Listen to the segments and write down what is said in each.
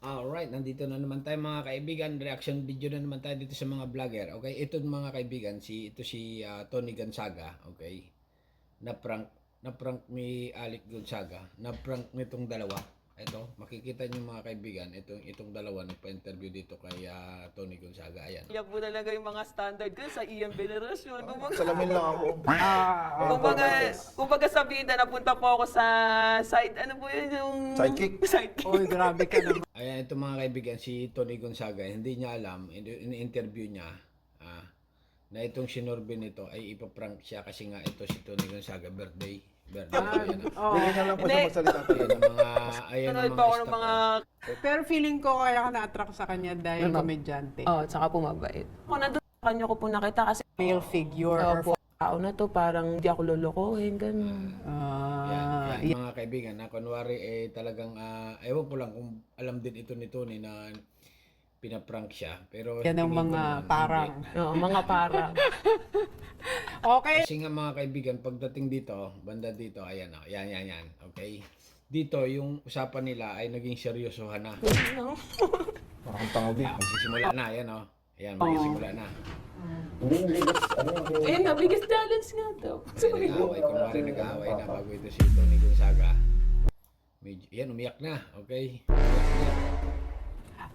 Alright, nandito na naman tayo mga kaibigan. Reaction video na naman tayo dito sa mga vlogger. Okay, ito mga kaibigan, ito si Tony Gonzaga. Okay, na-prank ni Alec Gonzaga. Na-prank nitong dalawa. Ito, makikita niyo mga kaibigan, itong dalawa nagpa-interview dito kay Tony Gonzaga. Ayan. Yan po talaga yung mga standard ko sa iyang venerasyon. Salamin lang ako. Kumbaga sabihin na napunta po ako sa side, ano po yun yung... Sidekick. Sidekick. Oy, grabe ka naman. Ayan, ito mga kaibigan, si Tony Gonzaga, hindi niya alam, in-interview niya, na itong si Norbin nito ay ipaprank siya kasi nga ito si Tony Gonzaga, birthday. Ayan, Bigyan na lang po siya magsalita talaga. ayan ang Nanood mga pa ako ng stock. mga... Pero feeling ko kaya ka na-attract sa kanya dahil komedyante. Oh, tsaka po mabait. Kung nandun sa kanya ko po nakita kasi... Male figure or po, tao na to, parang hindi ako lolokohin, gano'n. Yan, mga kaibigan, na kunwari talagang, ewan ko lang kung alam din ito ni Tony na pinaprank siya. Pero yan ang tingin ko mga naman, parang. Oo, mga parang. Okay. Kasi nga mga kaibigan, pagdating dito, banda dito, ayan o, yan. Okay? Dito, yung usapan nila ay naging seryosohan na. Parang tangabi. Magsisimula na, ayan o. Ayan, magsisimula na. Eh, biggest challenge nga daw. Ayan, nag-aaway, kunwari nag-aaway na bago ito si Tony Gonzaga. Medyo, yan, umiyak na, okay?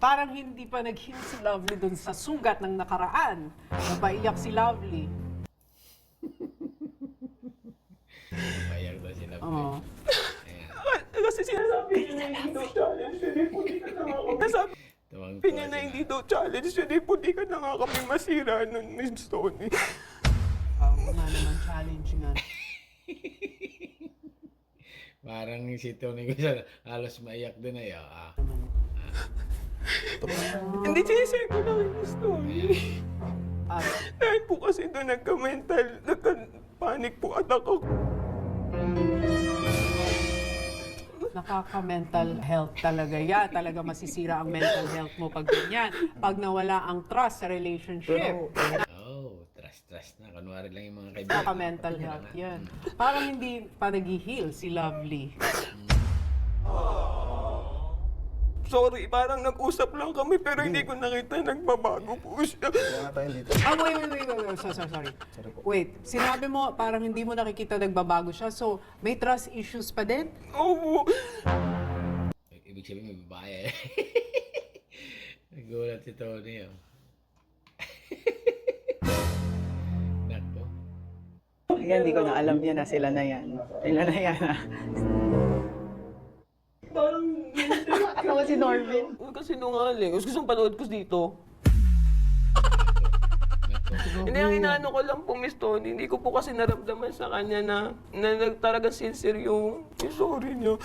Parang hindi pa nag-heal si Lovely dun sa sugat ng nakaraan. Napaiyak si Lovely. Umiyak na sila. Oo. Ayan. Kasi sinasabi niya na hindi daw challenge, hindi po di ka nakakami. Tuwang-tuwa Sabi niya na sila. hindi daw challenge, hindi po di ka nakakami masira nun, Miss Tony. Nga naman, challenge nga. Parang si Tony Gonzaga, halos maiyak din na yun. Hindi sinisay ko na kay Miss Tony. At Dahil po kasi doon nagka-mental, nagka-panic po attack ako. nakaka-mental health talaga yan. Talaga masisira ang mental health mo pag ganyan. Pag nawala ang trust sa relationship. Oh, trust na. Kunwari lang yung mga kaibigan. Nakaka-mental health yan. Parang hindi pa nag-heal si Lovely. Sorry, parang nag-usap lang kami pero hindi ko nakita nagbabago po siya. Kaya nga tayo dito. Wait. Sorry. Wait, sinabi mo parang hindi mo nakikita nagbabago siya. So, may trust issues pa din? Oo. Ibig sabihin may babae. Nagulat si Tony. Oh. Nako. Yan, di ko na alam yan na sila na yan. Sila na yan ah. Parang Ako si Norvin. huwag kasi nungaling. Gusto panood ko dito. Hindi, ang inaano ko lang po, Miss Tony, hindi ko po kasi naramdaman sa kanya na talagang sincere yung sorry niya.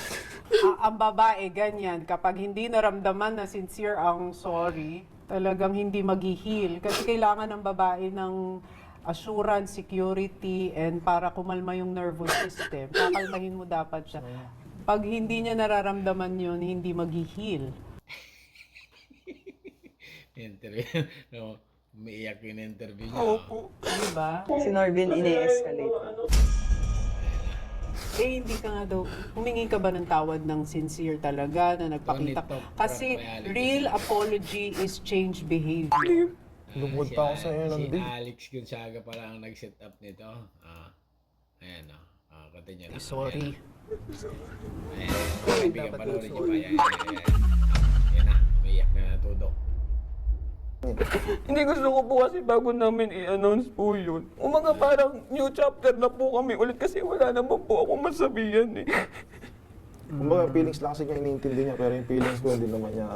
Ang babae, ganyan. Kapag hindi naramdaman na sincere ang sorry, talagang hindi mag-heal. Kasi kailangan ng babae ng assurance, security, and para kumalma yung nervous system. Kakalmahin mo dapat siya. Pag hindi niya nararamdaman yun, hindi mag-heal. Interview. No, umiiyak yung interview niya. Opo. Diba? Si Norvin ine-escalate. Eh, hindi ka nga daw, humingi ka ba ng tawad ng sincere talaga na nagpakita? Tony, Kasi may Alex. real apology is change behavior. Lugod pa ako sa iyo Si nandun. Alex Gonzaga pala ang nag-set up nito. Ayan o. Continue na. Sorry. Ayan. Kaibigan, panoorin niyo pa. Ayan. Ayan na. Umiiyak na natudok. Hindi, gusto ko po kasi bago namin i-announce po yun. Umaga parang new chapter na po kami ulit kasi wala naman po akong masabihan eh. Kumbaga, feelings lang kasi niya iniintindi niya, pero yung feelings ko hindi naman niya...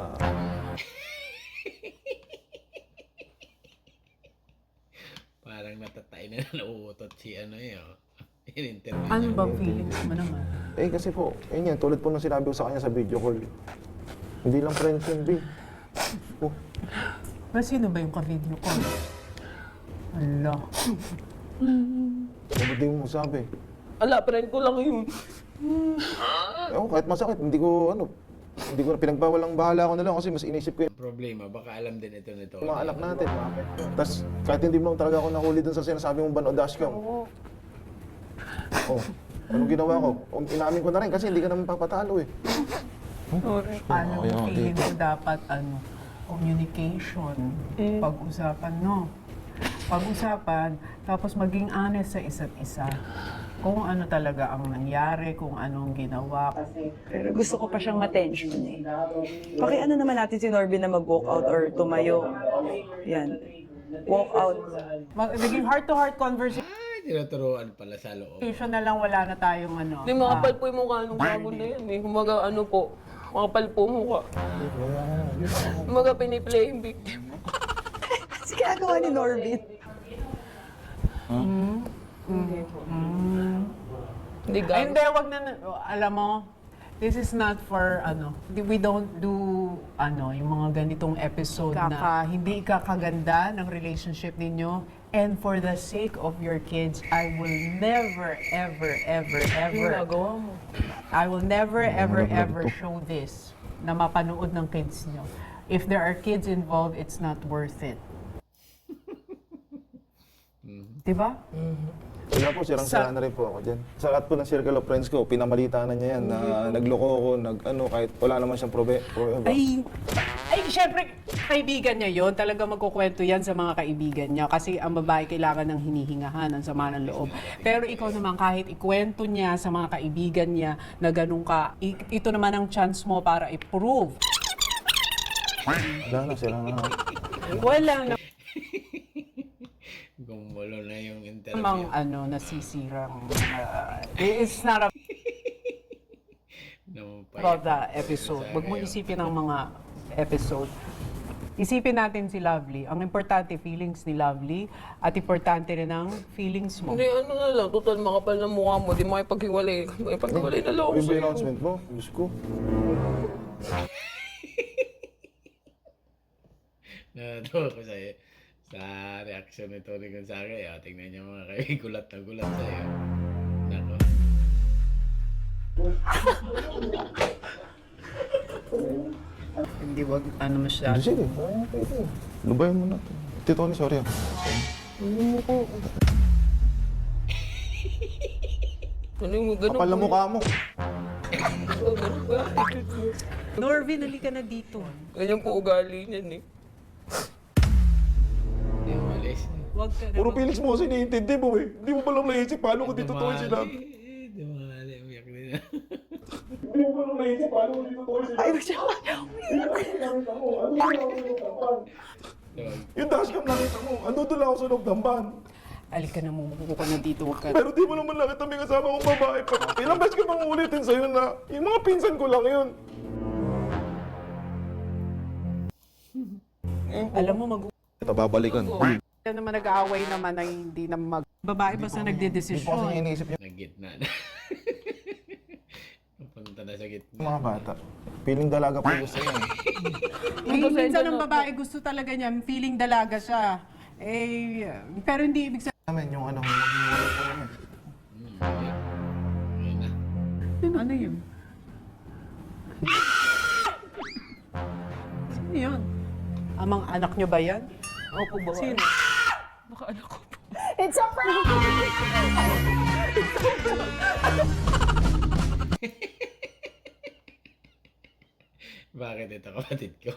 Parang natatay na nauutot si ano yun. In-interview Ano niya. bang feelings mo naman? Eh kasi po, yun yan, tulad po nung sinabi ko sa kanya sa video call. Hindi lang friends yun, B. Oh, Sino ba yung ka-video ko? Ala. ba't di mo sabi? Ala, friend ko lang yun. Ewan, kahit masakit, hindi ko pinagbawal ang bahala ko na lang kasi mas inisip ko Ang problema, baka alam din ito nito. yung mga anak natin. Tapos kahit hindi mo talaga ako nahuli dun sa sinasabi mong Bano Dashcam. Oh, anong ginawa ko? Inamin ko na rin kasi hindi ka naman papatalo eh. Ano, Okay, feeling dito. ko dapat communication, pag-usapan, no? Pag-usapan, tapos maging honest sa isa't isa. Kung ano talaga ang nangyari, kung anong ginawa. Pero gusto ko pa siyang ma-tension eh. Pakiano naman natin si Norbin na mag-walk out or tumayo. Yan. Walk out. Naging heart-to-heart conversation Ay, tinuturuan pala sa loob. na lang, wala na tayong Hindi, makapal po yung mukha nung bago na yan eh. Kumaga ano po, makapal po mukha. Kumaga piniplay yung victim. Kasi ginagawa ni Norbin. Hindi Ay, gago. hindi, wag na, alam mo, this is not for, we don't do, yung mga ganitong episode na hindi ikakaganda ng relationship ninyo. And for the sake of your kids, I will never, ever, ever, ever, Ginagawa mo. I will never, ever, ever show this na mapanood ng kids nyo. If there are kids involved, it's not worth it. Diba? Wala po, sirang-sira na rin po ako dyan. Sa lahat po ng circle of friends ko, pinamalita na niya yan na nagloko ko, kahit wala naman siyang prueba. Ay, syempre, kaibigan niya yon. Talaga magkukwento yan sa mga kaibigan niya. Kasi ang babae kailangan ng hinihingahan, ng sama ng loob. Pero ikaw naman, kahit ikwento niya sa mga kaibigan niya na ganun ka, ito naman ang chance mo para i-prove. Wala na, sira na. Wala Gumulo na yung interview. namang nasisirang. It's not about the episode. Huwag mo isipin ang mga episode. Isipin natin si Lovely. Ang importante, feelings ni Lovely. At importante rin ang feelings mo. Hindi, ano na lang, total makapal na mukha mo, di makipaghiwalay. Makipaghiwalay na lang ako Yung sa'yo. announcement mo, Diyos ko. Natuwa ko sa'yo. Sa reaksyon ni Tony Gonzaga, tingnan niyo mga kayo, gulat na gulat sa'yo. Nako. Hindi, wag masyado. Sige. Lubayan mo na. Tito Tony, sorry. Ano yung ganun? Kapal na mukha mo. Ganun ba? Norvin, halika na dito. Ganyan po ugali niyan eh. Hindi umalis. Wag ka na. Puro feelings mo kasi iniintindi mo eh. Hindi mo palang naisip paano ko dito to'y sila. Hindi umali. Umiyak din. Hindi mo palang naisip paano ko dito to'y sila. Ay, siya. Yung dashcam nakita mo, ando doon lang ako sa loob ng van. Halika na, mumuko ka na dito. Wag ka. Pero di mo naman nakita may kasama kong babae. Ilang beses ko bang ulitin sa'yo na yung mga pinsan ko lang yun. Alam mo, Ito, babalikan. na naman nag-aaway naman na hindi na babae basta Hindi po kasi nagdedesisyon. iniisip niya Nag-gitna na. Napunta na sa gitna. yung mga bata. Feeling dalaga po gusto niya. Minsan ang babae gusto talaga niya, feeling dalaga siya. Pero hindi ibig sabihin. Namin yung maghiwalay po namin. Ayun na. Ano yun? Sino yun? Amang anak niyo ba yan? Opo ba? Sino? Baka anak ko po. It's a prank! Bakit ito kapatid ko?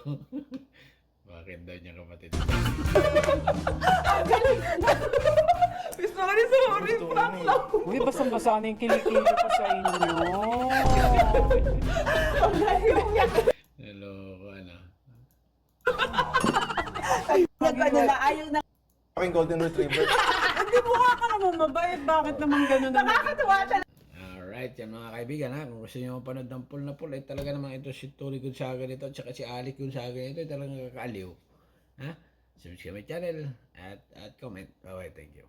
Bakit daw niya kapatid ko? Sorry, prank lang. Uy, basang-basa na yung kilikili ko sa inyo. Naloko, ano? Nag-ano na, ayaw na. Aking golden retriever. Hindi mukha ka naman mabait. Bakit naman gano'n na? Nakakatuwa siya. Alright, yan mga kaibigan ha. Kung gusto nyo mapanood ng full na full, ay talaga naman ito si Tony Gonzaga nito at saka si Alec Gonzaga nito ay talagang kakaliw. Ha? Subscribe my channel at comment. Bye-bye, thank you.